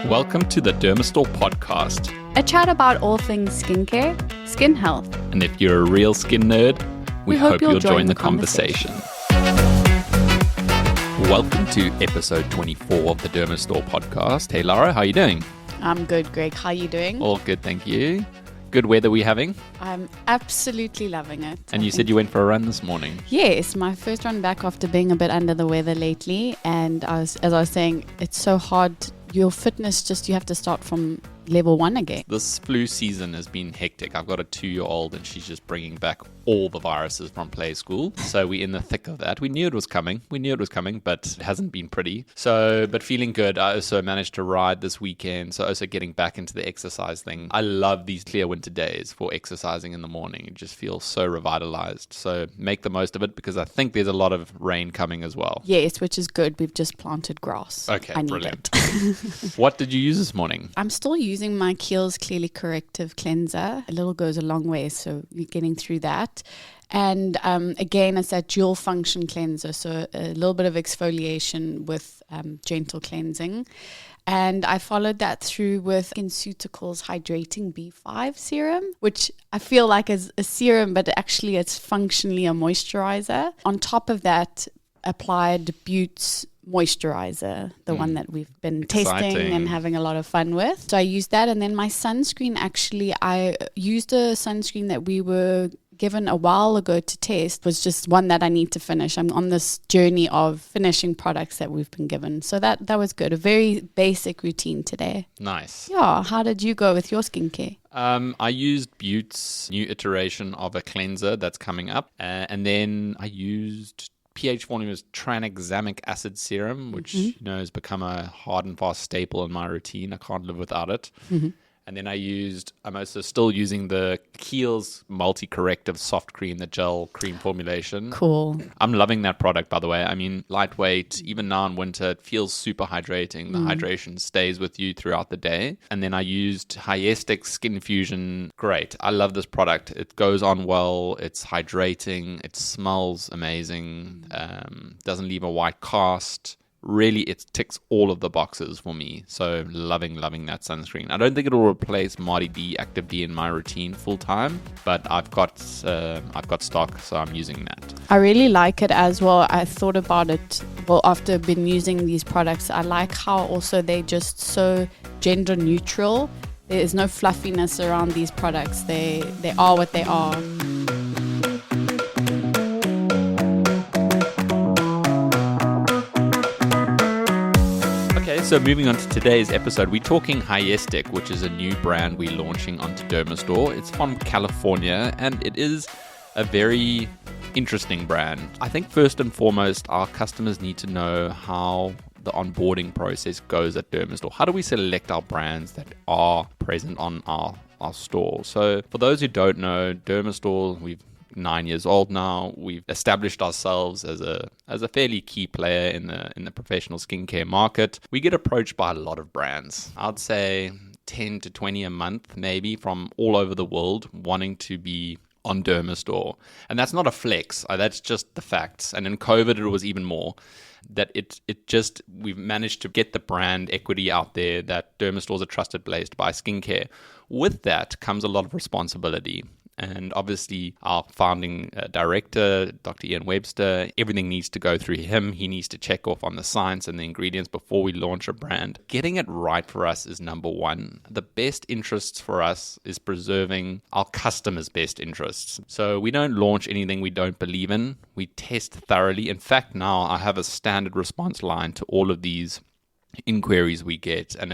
Welcome to the Dermastore podcast. A chat about all things skincare, skin health. And if you're a real skin nerd, we hope you'll join the conversation. Welcome to episode 24 of the Dermastore podcast. Hey Lara, how are you doing? I'm good, Greg. How are you doing? All good, thank you. Good weather we having? I'm absolutely loving it. And you said you went for a run this morning. Yes, my first run back after being a bit under the weather lately. And as I was saying, it's so hard. Your fitness, you have to start from level 1 again. This flu season has been hectic. I've got a 2-year-old and she's just bringing back all the viruses from play school. So we're in the thick of that. We knew it was coming, but it hasn't been pretty. But feeling good. I also managed to ride this weekend. So also getting back into the exercise thing. I love these clear winter days for exercising in the morning. It just feels so revitalized. So make the most of it because I think there's a lot of rain coming as well. Yes, which is good. We've just planted grass. Okay, I need brilliant. it. What did you use this morning? I'm still using my Kiehl's Clearly Corrective cleanser. A little goes a long way, so we're getting through that. And again, it's that dual function cleanser, so a little bit of exfoliation with gentle cleansing. And I followed that through with SkinCeuticals Hydrating B5 serum, which I feel like is a serum, but actually it's functionally a moisturizer. On top of that, applied Butte's moisturizer, the one that we've been testing and having a lot of fun with. So I used that, and then my sunscreen, actually I used a sunscreen that we were given a while ago to test. Was just one that I need to finish. I'm on this journey of finishing products that we've been given. So that was good. A very basic routine today. Nice. Yeah. How did you go with your skincare? I used Butte's new iteration of a cleanser that's coming up. And then I used pH Formulas tranexamic acid serum, which has become a hard and fast staple in my routine. I can't live without it. And then I'm also still using the Kiehl's multi-corrective soft cream, the gel cream formulation. Cool. I'm loving that product, by the way. I mean, lightweight, even now in winter, it feels super hydrating. The hydration stays with you throughout the day. And then I used Hyaestic Skin Fusion. Great. I love this product. It goes on well. It's hydrating. It smells amazing. Doesn't leave a white cast. Really, it ticks all of the boxes for me. So loving that sunscreen. I don't think it will replace Marty D Active D in my routine full time, but I've got stock, so I'm using that. I really like it as well. I thought about it, after I've been using these products. I like how also they're just so gender neutral. There is no fluffiness around these products. They are what they are. So moving on to today's episode, we're talking Hyaestic, which is a new brand we're launching onto Dermastore. It's from California, and it is a very interesting brand. I think first and foremost, our customers need to know how the onboarding process goes at Dermastore. How do we select our brands that are present on our store? So for those who don't know, Dermastore, we've 9 years old now. We've established ourselves as a fairly key player in the professional skincare market. We get approached by a lot of brands. I'd say 10 to 20 a month, maybe, from all over the world wanting to be on Dermastore. And that's not a flex. That's just the facts. And in COVID, it was even more. That we've managed to get the brand equity out there that Dermastore is a trusted place to buy skincare. With that comes a lot of responsibility. And obviously, our founding director, Dr. Ian Webster, everything needs to go through him. He needs to check off on the science and the ingredients before we launch a brand. Getting it right for us is number one. The best interests for us is preserving our customers' best interests. So we don't launch anything we don't believe in. We test thoroughly. In fact, now I have a standard response line to all of these inquiries we get. And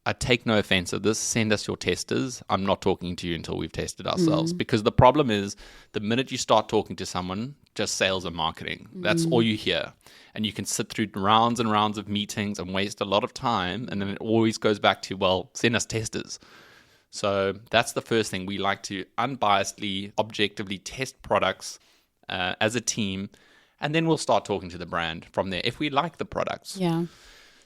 I take no offense of this. Send us your testers. I'm not talking to you until we've tested ourselves. Because the problem is the minute you start talking to someone, just sales and marketing. That's all you hear. And you can sit through rounds and rounds of meetings and waste a lot of time. And then it always goes back to, send us testers. So that's the first thing. We like to unbiasedly, objectively test products as a team. And then we'll start talking to the brand from there if we like the products. Yeah.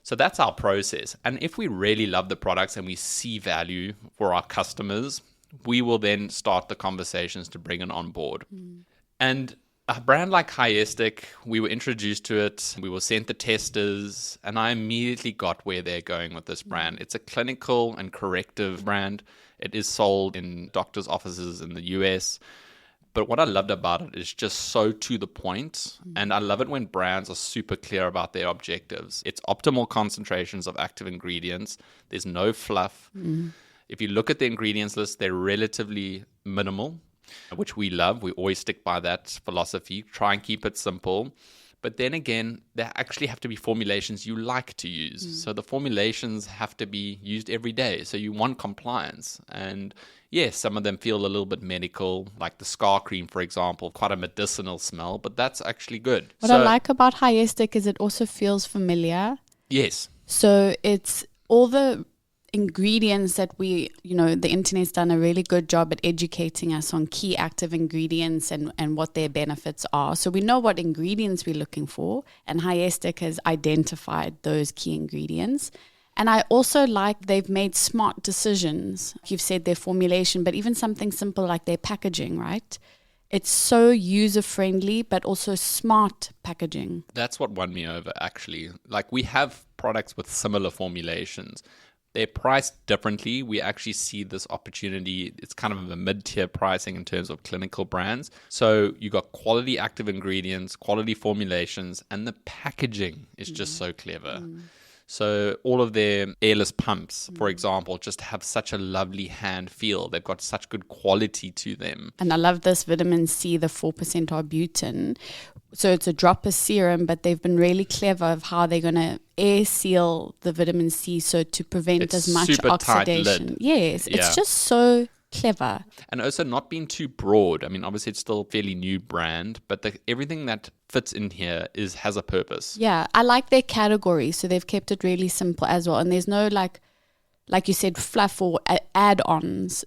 So that's our process. And if we really love the products and we see value for our customers, we will then start the conversations to bring it on board. And A brand like Hyaestic, we were introduced to it, we were sent the testers, and I immediately got where they're going with this brand. It's a clinical and corrective brand. It is sold in doctors' offices in the US. But what I loved about it is just so to the point. And I love it when brands are super clear about their objectives. It's optimal concentrations of active ingredients. There's no fluff. If you look at the ingredients list, they're relatively minimal, which we love. We always stick by that philosophy. Try and keep it simple. But then again, there actually have to be formulations you like to use. So the formulations have to be used every day. So you want compliance. And yes, some of them feel a little bit medical, like the Scar Cream, for example, quite a medicinal smell, but that's actually good. What I like about Hyaestic is it also feels familiar. Yes. So it's all the ingredients that the internet's done a really good job at educating us on key active ingredients and what their benefits are. So we know what ingredients we're looking for, and Hyaestic has identified those key ingredients. And I also like they've made smart decisions. You've said their formulation, but even something simple like their packaging, right? It's so user-friendly, but also smart packaging. That's what won me over, actually. Like, we have products with similar formulations. They're priced differently. We actually see this opportunity. It's kind of a mid-tier pricing in terms of clinical brands. So you got quality active ingredients, quality formulations, and the packaging is just so clever. So all of their airless pumps, for example, just have such a lovely hand feel. They've got such good quality to them. And I love this vitamin C, the 4% arbutin. So it's a dropper serum, but they've been really clever of how they're going to air seal the vitamin C so to prevent It's as much super oxidation. tight lid. Yes, Yeah. it's just so clever. And also not being too broad. I mean, obviously it's still a fairly new brand, but everything that fits in here has a purpose. Yeah, I like their category. So they've kept it really simple as well. And there's no like you said, fluff or add-ons.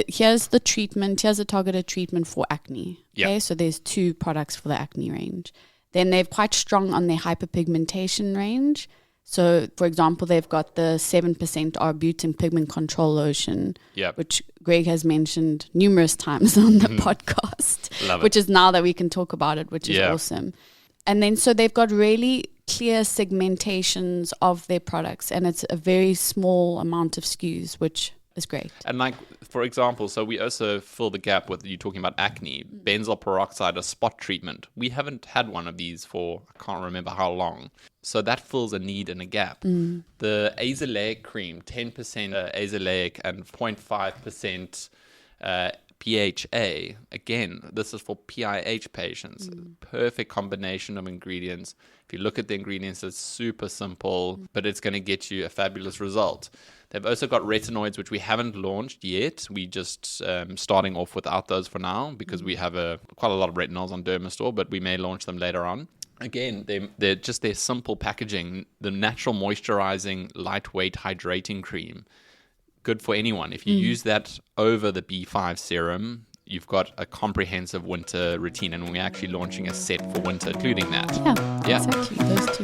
Here's the treatment. Here's a targeted treatment for acne. Okay, Yeah. so there's 2 products for the acne range. Then they're quite strong on their hyperpigmentation range. So, for example, they've got the 7% arbutin pigment control lotion, Yep. which Greg has mentioned numerous times on the podcast, Love it. which is now that we can talk about it, which is Yeah. awesome. And then so they've got really clear segmentations of their products, and it's a very small amount of SKUs, which is great. And like, for example, so we also fill the gap with you talking about acne, benzoyl peroxide, a spot treatment. We haven't had one of these for, I can't remember how long. So that fills a need and a gap. The azelaic cream, 10% azelaic and 0.5% PHA. Again, this is for PIH patients. Perfect combination of ingredients. If you look at the ingredients, it's super simple, but it's going to get you a fabulous result. They've also got retinoids, which we haven't launched yet. We just starting off without those for now because we have quite a lot of retinols on Dermastore, but we may launch them later on. Again, they're just their simple packaging, the natural moisturizing, lightweight hydrating cream. Good for anyone. If you use that over the B5 serum, you've got a comprehensive winter routine, and we're actually launching a set for winter, including that. Yeah, exactly. Those 2.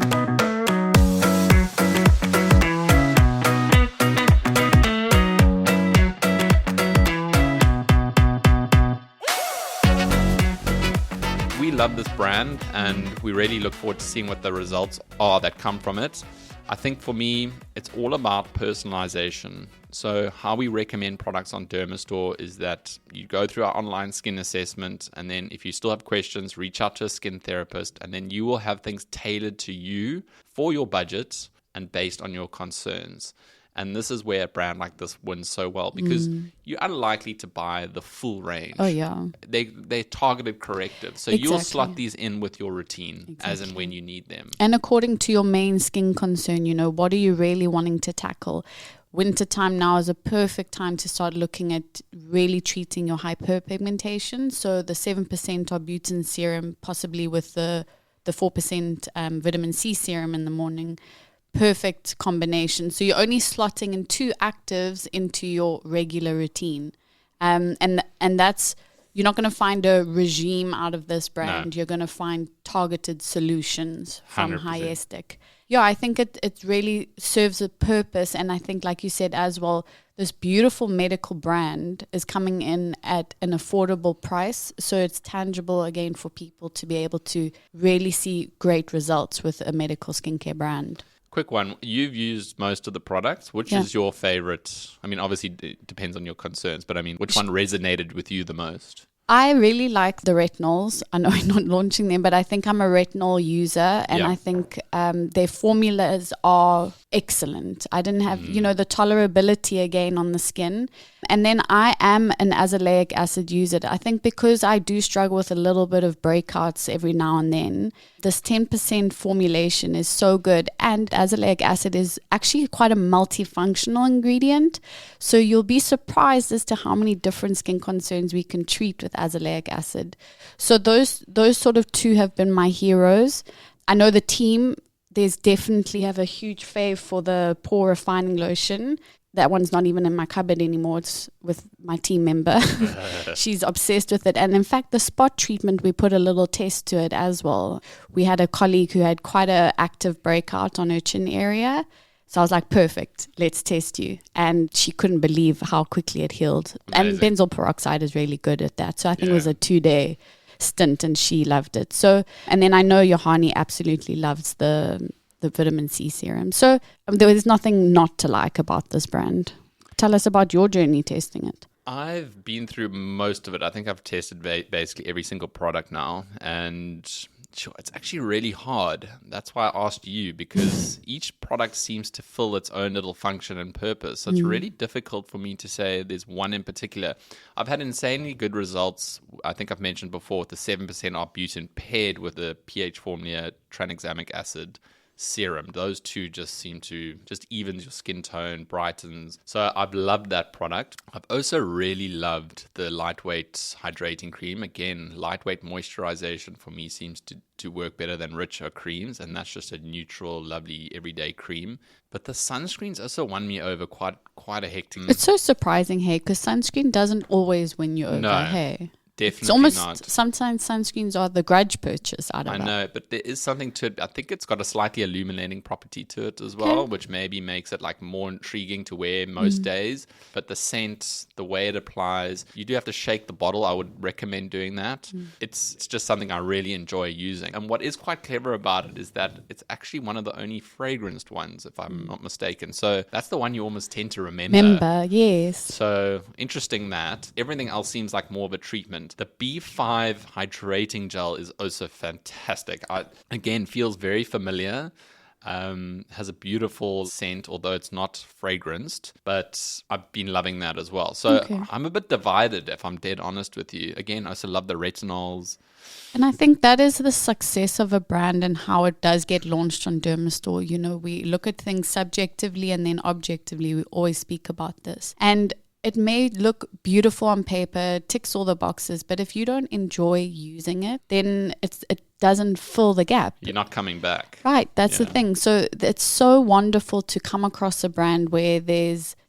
We love this brand, and we really look forward to seeing what the results are that come from it. I think for me, it's all about personalization. So how we recommend products on Dermastore is that you go through our online skin assessment, and then if you still have questions, reach out to a skin therapist, and then you will have things tailored to you for your budget and based on your concerns. And this is where a brand like this wins so well, because you're unlikely to buy the full range. Oh, yeah. They're targeted corrective. So you'll slot these in with your routine as and when you need them. And according to your main skin concern, what are you really wanting to tackle? Wintertime now is a perfect time to start looking at really treating your hyperpigmentation. So the 7% arbutin serum, possibly with the 4% vitamin C serum in the morning, perfect combination. So you're only slotting in 2 actives into your regular routine. And that's, you're not going to find a regime out of this brand. No. You're going to find targeted solutions from 100%. Hyaestic. Yeah, I think it really serves a purpose. And I think, like you said as well, this beautiful medical brand is coming in at an affordable price. So it's tangible again for people to be able to really see great results with a medical skincare brand. Quick one. You've used most of the products. Which is your favorite? I mean, obviously it depends on your concerns, but I mean, which one resonated with you the most? I really like the retinols. I know I'm not launching them, but I think I'm a retinol user, and I think their formulas are excellent. I didn't have, the tolerability again on the skin. And then I am an azelaic acid user. I think because I do struggle with a little bit of breakouts every now and then, this 10% formulation is so good. And azelaic acid is actually quite a multifunctional ingredient. So you'll be surprised as to how many different skin concerns we can treat with azelaic acid. So those sort of two have been my heroes. I know the team, there's definitely have a huge fave for the pore refining lotion. That one's not even in my cupboard anymore. It's with my team member. She's obsessed with it. And in fact, the spot treatment, we put a little test to it as well. We had a colleague who had quite an active breakout on her chin area. So I was like, perfect, let's test you. And she couldn't believe how quickly it healed. Amazing. And benzoyl peroxide is really good at that. So I think it was a 2-day stint and she loved it. So, and then I know Johanni absolutely loves the vitamin C serum. So there is nothing not to like about this brand. Tell us about your journey testing it. I've been through most of it. I think I've tested basically every single product now. And sure, it's actually really hard. That's why I asked you, because each product seems to fill its own little function and purpose. So it's really difficult for me to say there's one in particular. I've had insanely good results. I think I've mentioned before, with the 7% arbutin paired with the pH formula tranexamic acid serum. Those two just seem to just evens your skin tone, brightens. So I've loved that product. I've also really loved the lightweight hydrating cream. Again, lightweight moisturization for me seems to work better than richer creams, and that's just a neutral, lovely everyday cream. But the sunscreens also won me over quite a hectic. It's so surprising, hey, because sunscreen doesn't always win you over, hey. Definitely it's almost not. Sometimes sunscreens are the grudge purchase. I know, but there is something to it. I think it's got a slightly illuminating property to it as well, which maybe makes it like more intriguing to wear most days. But the scent, the way it applies, you do have to shake the bottle. I would recommend doing that. It's just something I really enjoy using. And what is quite clever about it is that it's actually one of the only fragranced ones, if I'm not mistaken. So that's the one you almost tend to remember. Yes. So interesting that. Everything else seems like more of a treatment. The B5 hydrating gel is also fantastic. Again, feels very familiar. Has a beautiful scent, although it's not fragranced, but I've been loving that as well. So I'm a bit divided, if I'm dead honest with you. Again, I also love the retinols. And I think that is the success of a brand and how it does get launched on Dermastore. We look at things subjectively and then objectively. We always speak about this. And it may look beautiful on paper, ticks all the boxes, but if you don't enjoy using it, then it doesn't fill the gap. You're not coming back. Right, that's the thing. So it's so wonderful to come across a brand where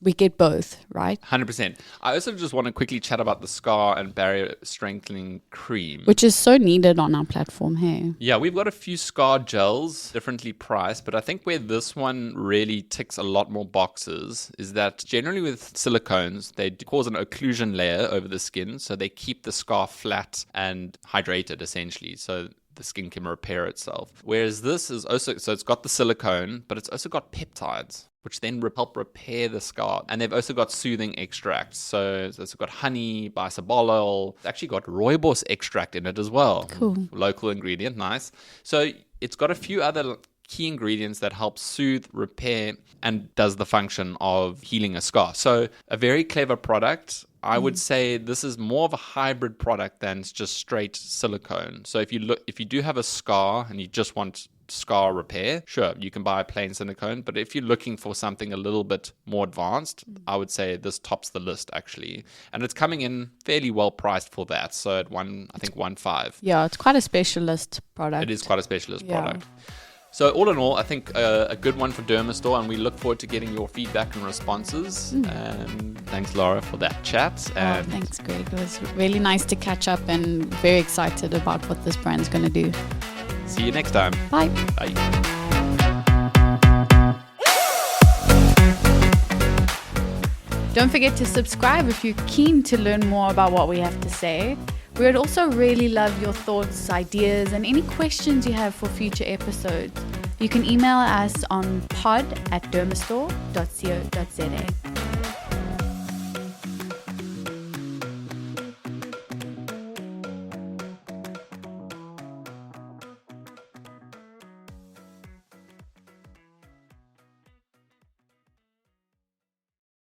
we get both, right? 100%. I also just want to quickly chat about the scar and barrier strengthening cream, which is so needed on our platform here. Yeah, we've got a few scar gels, differently priced, but I think where this one really ticks a lot more boxes is that generally with silicones, they cause an occlusion layer over the skin, so they keep the scar flat and hydrated essentially. So the skin can repair itself. Whereas this is also, so it's got the silicone, but it's also got peptides, which then help repair the scar. And they've also got soothing extracts. So it's also got honey, bisabolol. It's actually got rooibos extract in it as well. Cool. Local ingredient, nice. So it's got a few other key ingredients that help soothe, repair, and does the function of healing a scar. So a very clever product. I would say this is more of a hybrid product than just straight silicone. So if you do have a scar and you just want scar repair, sure, you can buy a plain silicone. But if you're looking for something a little bit more advanced, I would say this tops the list actually. And it's coming in fairly well priced for that. So at 1.5. Yeah, it's quite a specialist product. It is quite a specialist product. So all in all, I think a good one for Dermastore, and we look forward to getting your feedback and responses. And thanks, Lara, for that chat. And thanks, Greg. It was really nice to catch up and very excited about what this brand's going to do. See you next time. Bye. Bye. Don't forget to subscribe if you're keen to learn more about what we have to say. We would also really love your thoughts, ideas, and any questions you have for future episodes. You can email us on pod@dermastore.co.za.